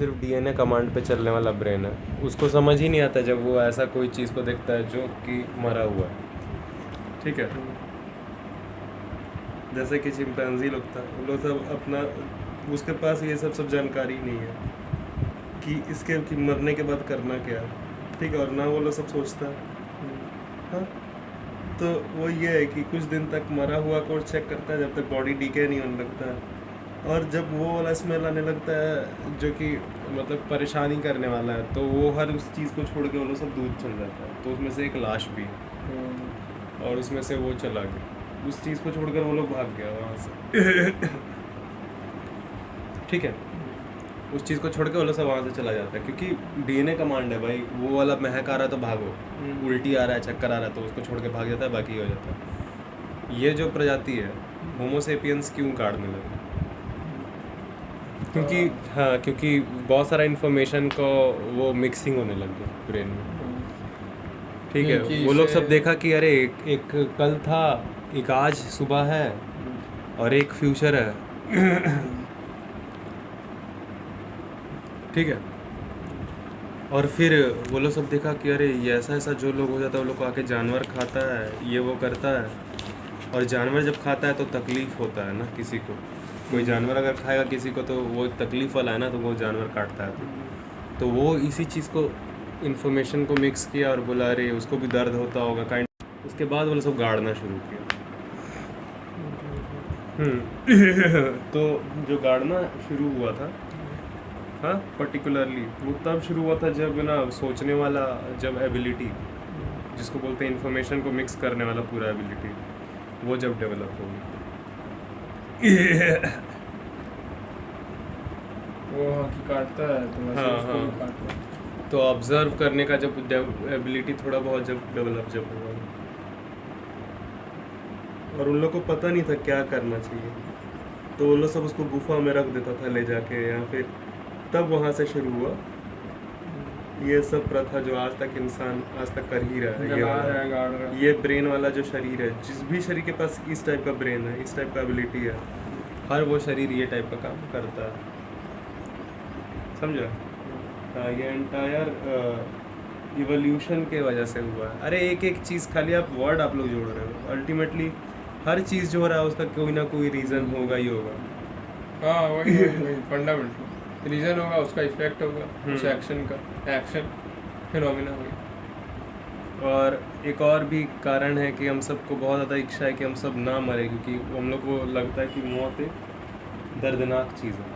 सिर्फ DNA command पे चलने वाला ब्रेन है, उसको समझ ही नहीं आता जब वो ऐसा कोई चीज़ को देखता है जो कि मरा हुआ है। ठीक है, जैसे कि चिंपैंजी लोग था, वो लोग सब अपना, उसके पास ये सब जानकारी नहीं है कि इसके कि मरने के बाद करना क्या है। ठीक है, और ना वो लोग सब सोचता है। हाँ, तो वो ये है कि कुछ दिन तक मरा हुआ को चेक करता है जब तक बॉडी डीके नहीं होने लगता है, और जब वो वाला स्मेल आने लगता है जो कि मतलब परेशानी करने वाला है, तो वो हर उस चीज़ को छोड़ के वो लोग सब दूर चल जाता है। तो उसमें से एक लाश भी है, और उसमें से वो चला गया, उस चीज़ को छोड़कर वो लोग भाग गया वहाँ से। ठीक है, उस चीज़ को छोड़ के वो लोग सब वहाँ से चला जाता है, क्योंकि डीएनए कमांड है भाई। वो वाला महक आ रहा है तो भागो, उल्टी आ रहा है, चक्कर आ रहा है, तो उसको छोड़ के भाग जाता है, बाकी हो जाता है। ये जो प्रजाति है होमोसेपियंस क्यों काटने लगे? क्योंकि हाँ, क्योंकि बहुत सारा इन्फॉर्मेशन को वो मिक्सिंग होने लग गया ब्रेन में। ठीक है, वो लोग सब देखा कि अरे एक कल था, एक आज सुबह है, और एक फ्यूचर है। ठीक है, और फिर वो लोग सब देखा कि अरे ये ऐसा ऐसा जो लोग हो जाता है वो लोग को आके जानवर खाता है, ये वो करता है। और जानवर जब खाता है तो तकलीफ़ होता है ना किसी को, कोई जानवर अगर खाएगा किसी को तो वो तकलीफ़ वाला है ना, तो वो जानवर काटता है। तो वो इसी चीज़ को, इन्फॉर्मेशन को मिक्स किया और बोला अरे उसको भी दर्द होता होगा काइंड। उसके बाद वो लोग सब गाड़ना शुरू किया। तो जो गाड़ना शुरू हुआ था, हाँ, पर्टिकुलरली वो तब शुरू हुआ था जब ना सोचने वाला, जब एबिलिटी, जिसको बोलते हैं इन्फॉर्मेशन को मिक्स करने वाला पूरा एबिलिटी, वो जब डेवलप हो गई। वो काटता है तो वैसे हाँ, उसको भी हाँ। काटता है। तो ऑब्जर्व करने का जब एबिलिटी थोड़ा बहुत जब डेवलप जब हुआ, और उन लोग को पता नहीं था क्या करना चाहिए, तो वो लोग सब उसको गुफा में रख देता था ले जाके, या फिर तब वहाँ से शुरू हुआ ये सब प्रथा जो आज तक इंसान आज तक कर ही रहा है। ये जला वाला, रहा है, गाड़ रहा है। ये ब्रेन वाला जो शरीर है, जिस भी शरीर के पास इस टाइप का ब्रेन है, इस टाइप का एबिलिटी है, हर वो शरीर ये टाइप का काम करता है। समझा? हाँ, ये एंटायर इवोल्यूशन के वजह से हुआ है। अरे एक एक चीज़, खाली आप वर्ड आप लोग जोड़ रहे हो, अल्टीमेटली हर चीज़ जो हो रहा है उसका कोई ना कोई रीज़न होगा ही होगा। हाँ, वही फंडामेंटल रीज़न होगा, उसका इफेक्ट होगा उस एक्शन का, एक्शन फिनोमिना होगा। और एक और भी कारण है कि हम सबको बहुत ज़्यादा इच्छा है कि हम सब ना मरे, क्योंकि हम लोग को लगता है कि मौत एक दर्दनाक चीज़ है।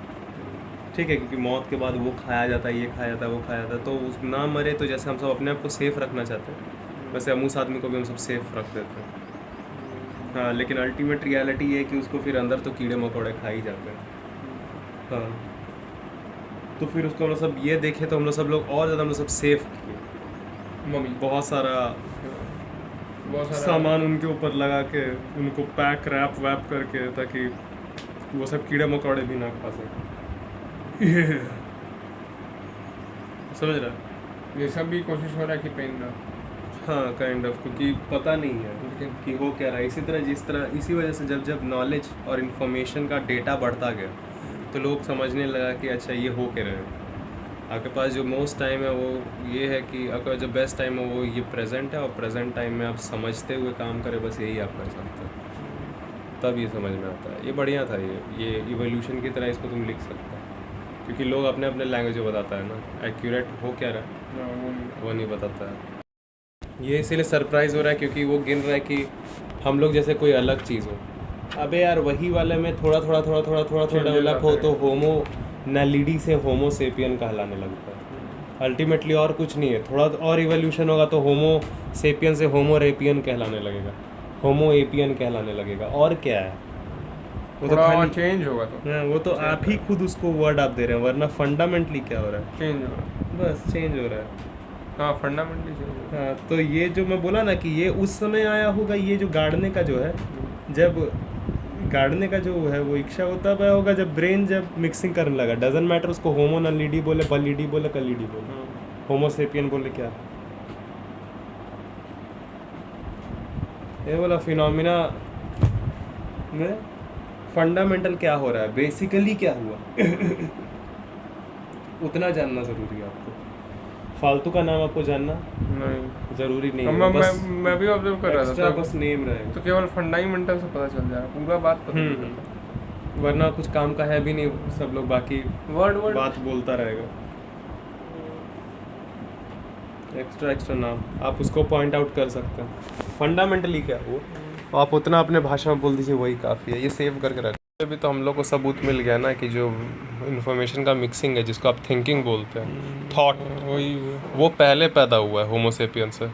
ठीक है, क्योंकि मौत के बाद वो खाया जाता है, ये खाया जाता है, वो खाया जाता है, तो उस ना मरे, तो जैसे हम सब अपने आप को सेफ़ रखना चाहते हैं, वैसे हम उस आदमी को भी हम सब सेफ़ रख देते हैं। हाँ, लेकिन अल्टीमेट रियलिटी ये है कि उसको फिर अंदर तो कीड़े मकोड़े खा ही जाते हैं। हाँ, तो फिर उसको हम लोग सब ये देखे तो हम लोग सब लोग और ज़्यादा हम लोग सब सेफ़ किए। मम्मी बहुत सारा सामान उनके ऊपर लगा के, उनको पैक रैप वैप करके, ताकि वो सब कीड़े मकोड़े भी ना खा सकें। समझ रहा है? ये सब भी कोशिश हो रहा है कि पेन ना। हाँ, काइंड ऑफ, क्योंकि पता नहीं है कि हो क्या रहा है। इसी तरह जिस तरह, इसी वजह से जब जब नॉलेज और इन्फॉर्मेशन का डेटा बढ़ता गया, तो लोग समझने लगा कि अच्छा ये हो क्या रहा है। आपके पास जो मोस्ट टाइम है वो ये है कि आपका जो बेस्ट टाइम है वो ये प्रेजेंट है, और प्रेजेंट टाइम में आप समझते हुए काम करें, बस यही आप कर सकते हैं, तब ये समझ में आता है। ये बढ़िया था, ये इवोल्यूशन की तरह इसको तुम लिख सकते हो, क्योंकि लोग अपने अपने लैंग्वेज में बताता है ना, एक्यूरेट हो क्या रहा है वो नहीं बताता है। ये इसीलिए सरप्राइज़ हो रहा है क्योंकि वो गिन रहा है कि हम लोग जैसे कोई अलग चीज़ हो। अबे यार, वही वाले में थोड़ा थोड़ा थोड़ा थोड़ा थोड़ा थोड़ा डेवलप हो तो होमो नैलिडी से होमो सेपियन कहलाने लगता है। अल्टीमेटली और कुछ नहीं है, थोड़ा और इवोल्यूशन होगा तो होमो सेपियन से होमो रेपियन कहलाने लगेगा, होमो एपियन कहलाने लगेगा। और क्या है, वो तो खाली चेंज होगा। तो हाँ, वो तो आप ही खुद उसको वर्ड आप दे रहे हैं, वरना फंडामेंटली क्या हो रहा है? चेंज होगा, बस चेंज हो रहा है। हाँ, फंडामेंटली चेंज होगा। हाँ, तो ये जो मैं बोला ना कि ये उस समय आया होगा, ये जो गाड़ने का जो है, जब गाड़ने का जो है वो इच्छा होता है होगा जब ब्रेन जब मिक्सिंग करने लगा। डजंट मैटर उसको होमो नलिडी बोले, बलिडी बोले, कलिडी बोले, होमोसेपियन बोले, क्या ये बोला फिनोमिना में फंडामेंटल क्या हो रहा है, बेसिकली क्या हुआ। उतना जानना ज़रूरी है आपको। फालतू का नाम आपको जानना नहीं, ज़रूरी नहीं अब है, मैं बस मैं भी ऑब्जर्व कर रहा एक्स्ट्रा था, बस नेम रहेगा। तो केवल फंडामेंटल से पता चल जाएगा, पूरा बात पता नहीं चलता। वरना कुछ काम का है भी नहीं, सब लोग बाकी वर्ड बात बोलता रहेगा। एक्स्ट्रा नाम आप उसको पॉइंट आउट कर सकते हैं। फंडामेंटली क्या है वो आप उतना अपने भाषा में बोल दीजिए, वही काफ़ी है। ये सेव करके रखें। अभी तो हम लोग को सबूत मिल गया ना कि जो इन्फॉर्मेशन का मिक्सिंग है, जिसको आप थिंकिंग बोलते हैं, थॉट, वही वो पहले पैदा हुआ है होमोसेपियन से।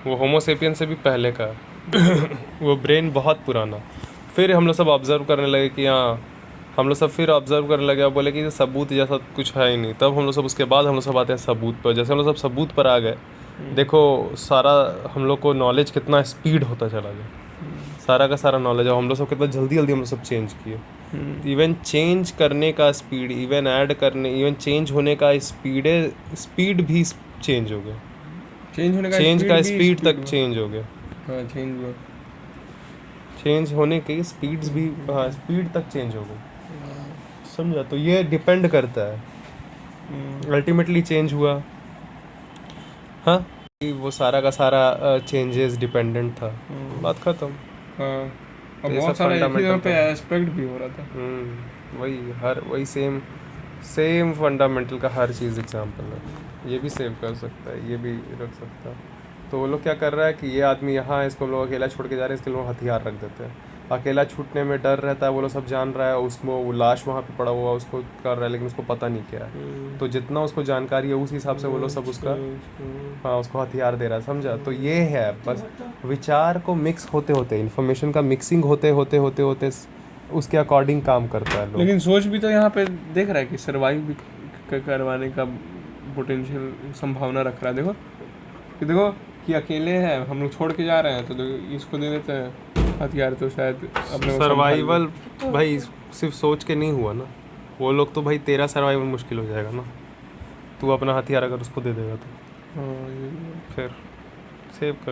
वो होमोसेपियन से भी पहले का है। वो ब्रेन बहुत पुराना। फिर हम लोग सब ऑब्जर्व करने लगे कि हाँ, हम लोग सब फिर ऑब्जर्व करने लगे और बोले कि ये सबूत जैसा कुछ है ही नहीं। तब हम लोग सब, उसके बाद हम लोग सब आते हैं सबूत पर। जैसे हम लोग सब सबूत पर आ गए, देखो सारा हम लोग को नॉलेज कितना स्पीड होता चला गया, सारा का सारा नॉलेज। और हम लोग सब कितना जल्दी जल्दी हम लोग सब चेंज किए। इवन चेंज करने का स्पीड, इवन ऐड करने, इवन चेंज होने का स्पीड भी चेंज हो गया। चेंज होने चेंज का स्पीड तक हुआ। चेंज हो गया। हाँ, चेंज हुआ। चेंज होने की स्पीड्स भी, हाँ, स्पीड तक चेंज हो गई, समझा। तो ये डिपेंड करता है, अल्टीमेटली चेंज हुआ। हाँ, वो सारा का सारा चेंजेस डिपेंडेंट था, बात खत्म। हाँ, तो और ये बहुत सब सारा एक ही जगह fundamental पे था। एस्पेक्ट भी हो रहा था। वही सेम फंडामेंटल का हर चीज़ एग्जांपल है। ये भी सेव कर सकता है, ये भी रख सकता है। तो वो लोग क्या कर रहा है कि ये आदमी यहाँ है, इसको हम लोग अकेला छोड़ के जा रहे हैं, इसके लोग हथियार रख देते हैं। अकेला छूटने में डर रहता है, वो लोग सब जान रहा है, उसको वो लाश वहाँ पे पड़ा हुआ उसको कर रहा है, लेकिन उसको पता नहीं क्या है। तो जितना उसको जानकारी है उस हिसाब से वो लोग सब उसका, हाँ, उसको हथियार दे रहा है, समझा। तो ये है बस, विचार को मिक्स होते होते, इन्फॉर्मेशन का मिक्सिंग होते होते होते होते उसके अकॉर्डिंग काम करता है लोग। लेकिन सोच भी तो यहाँ पे देख रहा है कि सर्वाइव भी करवाने का पोटेंशियल संभावना रख रहा है। देखो कि कि अकेले हैं, हम लोग छोड़ के जा रहे हैं, तो इसको दे देते हैं हथियार, तो शायद अपने को सर्वाइवल भाई सिर्फ सोच के नहीं हुआ ना। वो लोग तो भाई तेरा सर्वाइवल मुश्किल हो जाएगा ना, तू अपना हथियार अगर उसको दे देगा तो। हाँ, ये फिर सेव कर